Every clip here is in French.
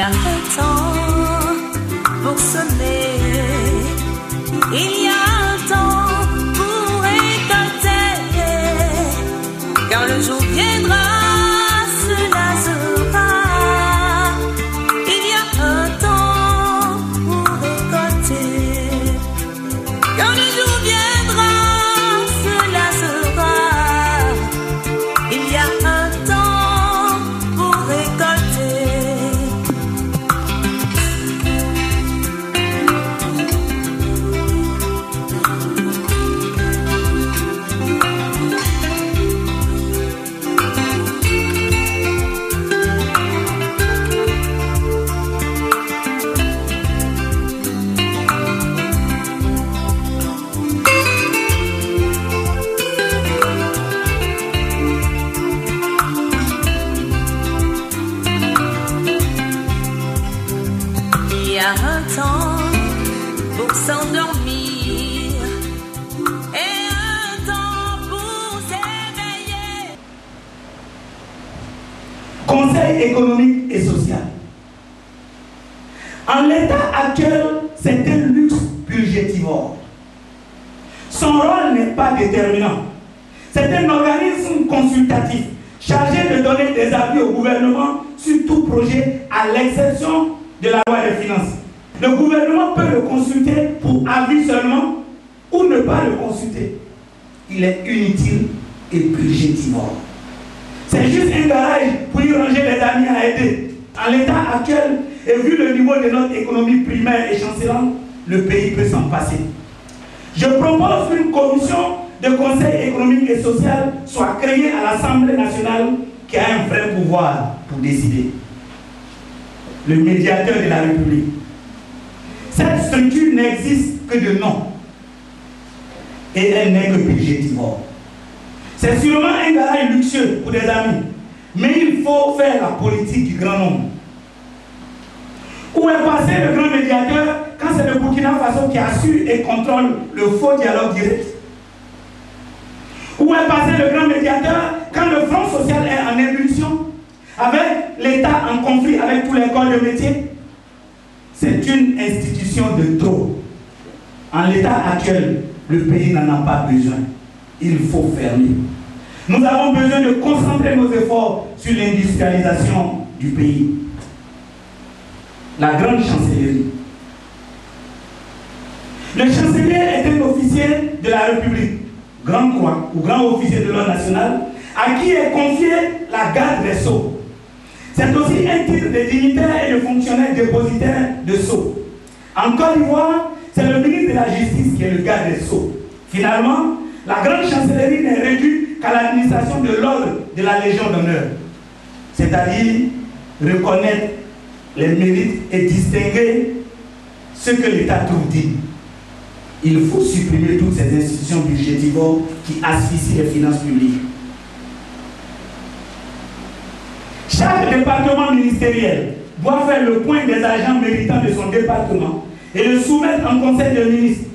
a un temps pour semer, il y a un temps pour récolter. Quand le jour viendra, cela sera. Il y a un temps pour récolter. Quand le jour viendra, cela sera. Il y a un temps pour récolter. Il y a un temps pour s'endormir et un temps pour s'éveiller. Conseil économique et social. En l'état actuel, c'est un luxe budgétivore. Son rôle n'est pas déterminant. C'est un organisme consultatif chargé de donner des avis au gouvernement sur tout projet, à l'exception de la loi des finances. Le gouvernement peut le consulter pour avis seulement ou ne pas le consulter. Il est inutile et budgétivore. C'est juste un garage pour y ranger les amis à aider. En l'état actuel, et vu le niveau de notre économie primaire et chancelante, le pays peut s'en passer. Je propose qu'une commission de conseil économique et social soit créée à l'Assemblée nationale qui a un vrai pouvoir pour décider. Le médiateur de la République. Cette structure n'existe que de nom. Et elle n'est que budgétivore. C'est sûrement un garage luxueux pour des amis. Mais il faut faire la politique du grand nombre. Où est passé le grand médiateur quand c'est le Burkina Faso qui assure et contrôle le faux dialogue direct? Où est passé le grand médiateur quand le Front social est en ébullition, avec l'État en conflit avec tous les corps de métier? C'est une institution de trop. En l'état actuel, le pays n'en a pas besoin. Il faut fermer. Nous avons besoin de concentrer nos efforts sur l'industrialisation du pays. La grande chancellerie. Le chancelier est un officier de la République, grand croix ou grand officier de l'ordre national, à qui est confiée la garde des sceaux. C'est aussi un titre de dignitaire et de fonctionnaire dépositaire de sceaux. En Côte d'Ivoire, c'est le ministre de la Justice qui est le garde des sceaux. Finalement, la grande chancellerie n'est réduite qu'à l'administration de l'ordre de la Légion d'honneur, c'est-à-dire reconnaître les mérites et distinguer ce que l'État trouve digne. Il faut supprimer toutes ces institutions budgétivores qui asphyxient les finances publiques. Chaque département ministériel doit faire le point des agents méritants de son département et le soumettre en conseil des ministres.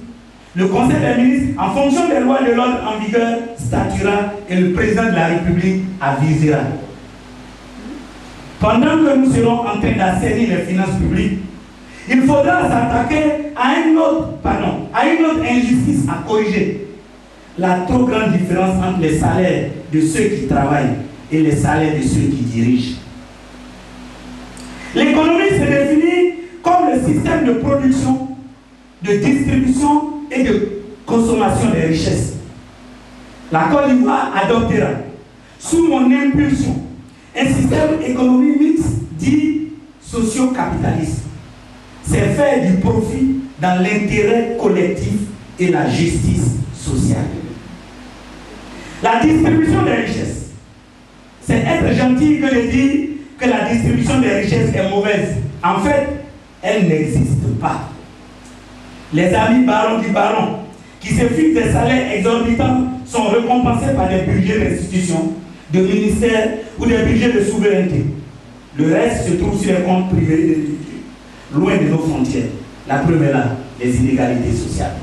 Le conseil des ministres, en fonction des lois de l'ordre en vigueur, statuera et le président de la République avisera. Pendant que nous serons en train d'assainir les finances publiques, il faudra s'attaquer à une autre injustice à corriger. La trop grande différence entre les salaires de ceux qui travaillent et les salaires de ceux qui dirigent. L'économie se définit comme le système de production, de distribution et de consommation des richesses. La Côte d'Ivoire adoptera, sous mon impulsion, un système économique mixte dit socio-capitaliste. C'est faire du profit dans l'intérêt collectif et la justice sociale. La distribution des richesses, c'est être gentil que de dire que la distribution des richesses est mauvaise. En fait, elle n'existe pas. Les amis barons du baron, qui se fixent des salaires exorbitants, sont récompensés par des budgets d'institutions, de ministères ou des budgets de souveraineté. Le reste se trouve sur les comptes privés des individus, loin de nos frontières. La preuve est là, les inégalités sociales.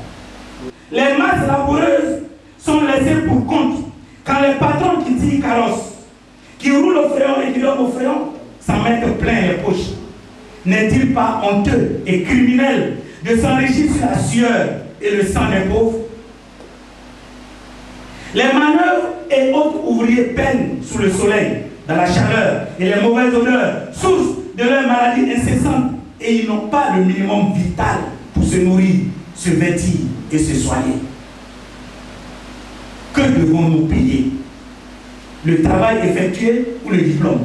Les masses laboureuses sont laissées pour compte quand les patrons qui tirent carrosse, qui roulent au fréon et qui dorment au fréon, s'en mettent plein les poches. n'est-il pas honteux et criminel de s'enrichir sur la sueur et le sang des pauvres? Les manœuvres et autres ouvriers peinent sous le soleil, dans la chaleur et les mauvaises odeurs, source de leur maladie incessante, et ils n'ont pas le minimum vital pour se nourrir, se vêtir et se soigner. Que devons-nous payer? Le travail effectué ou le diplôme?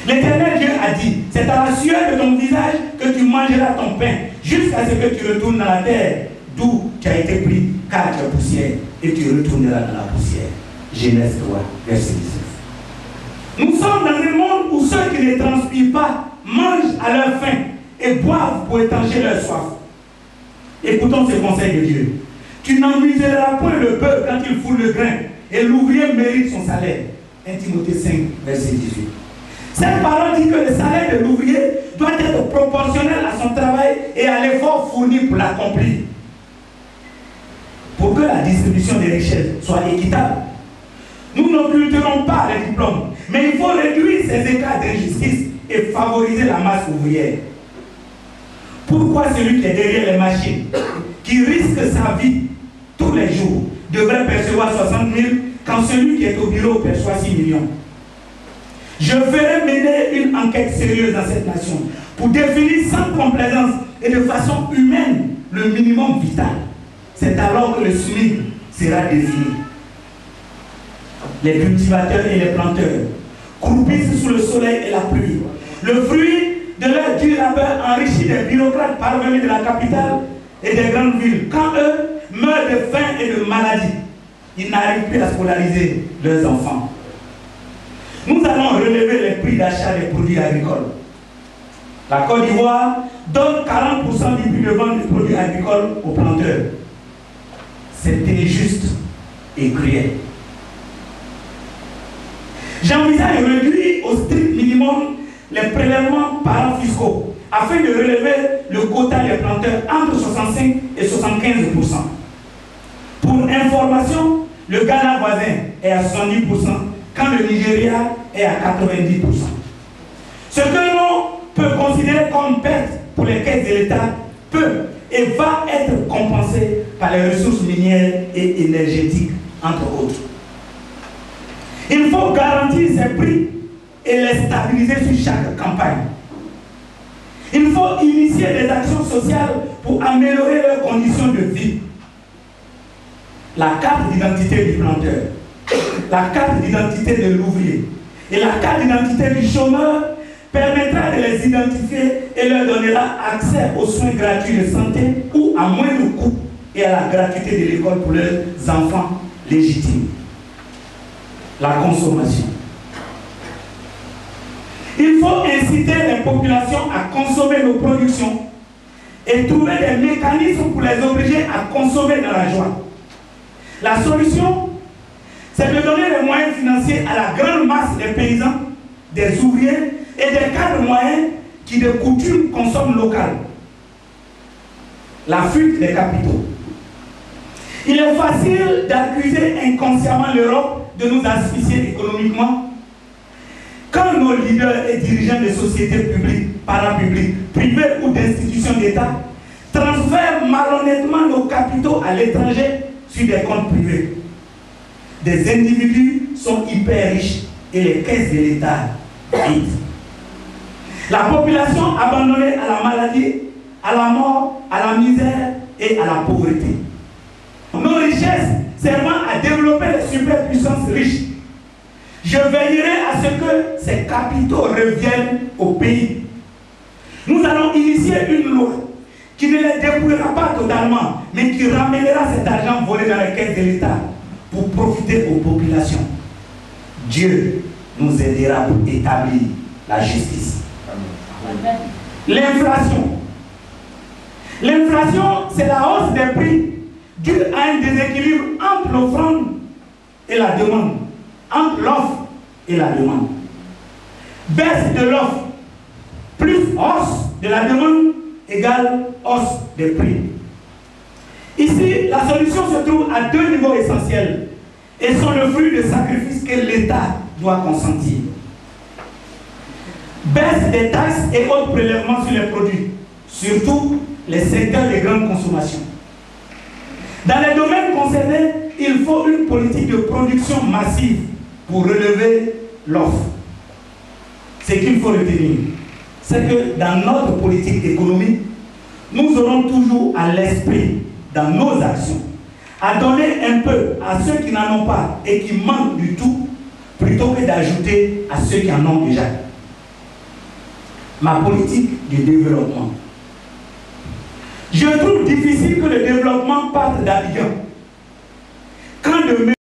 L'Éternel Dieu a dit, c'est à la sueur de ton visage que tu mangeras ton pain, jusqu'à ce que tu retournes dans la terre d'où tu as été pris, car tu es poussière, et tu retourneras dans la poussière. Genèse 3, verset 19. Nous sommes dans un monde où ceux qui ne transpirent pas mangent à leur faim et boivent pour étancher leur soif. Écoutons ce conseil de Dieu. Tu n'ennuieras point le peuple quand il foule le grain, et l'ouvrier mérite son salaire. 1 Timothée 5, verset 18. Cette parole dit que le salaire de l'ouvrier doit être proportionnel à son travail et à l'effort fourni pour l'accomplir. Pour que la distribution des richesses soit équitable, nous n'occulterons pas les diplômes, mais il faut réduire ces écarts d'injustice et favoriser la masse ouvrière. Pourquoi celui qui est derrière les machines, qui risque sa vie tous les jours, devrait percevoir 60 000 quand celui qui est au bureau perçoit 6 millions? Je ferai mener une enquête sérieuse dans cette nation pour définir sans complaisance et de façon humaine le minimum vital. C'est alors que le SMIC sera défini. Les cultivateurs et les planteurs croupissent sous le soleil et la pluie. Le fruit de leur dur labeur enrichit des bureaucrates parvenus de la capitale et des grandes villes. Quand eux meurent de faim et de maladie, ils n'arrivent plus à scolariser leurs enfants. Nous allons relever les prix d'achat des produits agricoles. La Côte d'Ivoire donne 40% du prix de vente des produits agricoles aux planteurs. C'est injuste et cruel. J'envisage de réduire au strict minimum les prélèvements parents fiscaux afin de relever le quota des planteurs entre 65 et 75%. Pour information, le Ghana voisin est à 70%, quand le Nigeria est à 90%. Ce que l'on peut considérer comme perte pour les caisses de l'État peut et va être compensé par les ressources minières et énergétiques, entre autres. Il faut garantir ces prix et les stabiliser sur chaque campagne. Il faut initier des actions sociales pour améliorer leurs conditions de vie. La carte d'identité du planteur, la carte d'identité de l'ouvrier et la carte d'identité du chômeur permettra de les identifier et leur donnera accès aux soins gratuits de santé ou à moindre coût et à la gratuité de l'école pour leurs enfants légitimes. La consommation. Il faut inciter les populations à consommer nos productions et trouver des mécanismes pour les obliger à consommer dans la joie. La solution, c'est de donner les moyens financiers à la grande masse des paysans, des ouvriers et des cadres moyens qui de coutume consomment local. La fuite des capitaux. Il est facile d'accuser inconsciemment l'Europe de nous asphyxier économiquement quand nos leaders et dirigeants de sociétés publiques, parapubliques, privées ou d'institutions d'État transfèrent malhonnêtement nos capitaux à l'étranger sur des comptes privés. Des individus sont hyper riches et les caisses de l'État vides. La population abandonnée à la maladie, à la mort, à la misère et à la pauvreté. Nos richesses servant à développer les superpuissances riches. Je veillerai à ce que ces capitaux reviennent au pays. Nous allons initier une loi qui ne les dépouillera pas totalement, mais qui ramènera cet argent volé dans les caisses de l'État pour profiter aux populations. Dieu nous aidera pour établir la justice. L'inflation. L'inflation, c'est la hausse des prix due à un déséquilibre entre l'offre et la demande, entre l'offre et la demande. Baisse de l'offre plus hausse de la demande égale hausse des prix. Ici, la solution se trouve à deux niveaux essentiels et sont le fruit de sacrifices que l'État doit consentir. baisse des taxes et autres prélèvements sur les produits, surtout les secteurs de grande consommation. Dans les domaines concernés, il faut une politique de production massive pour relever l'offre. Ce qu'il faut retenir, c'est que dans notre politique économique, nous aurons toujours à l'esprit, dans nos actions, à donner un peu à ceux qui n'en ont pas et qui manquent du tout, plutôt que d'ajouter à ceux qui en ont déjà. Ma politique de développement. Je trouve difficile que le développement parte d'Abidjan. Quand demain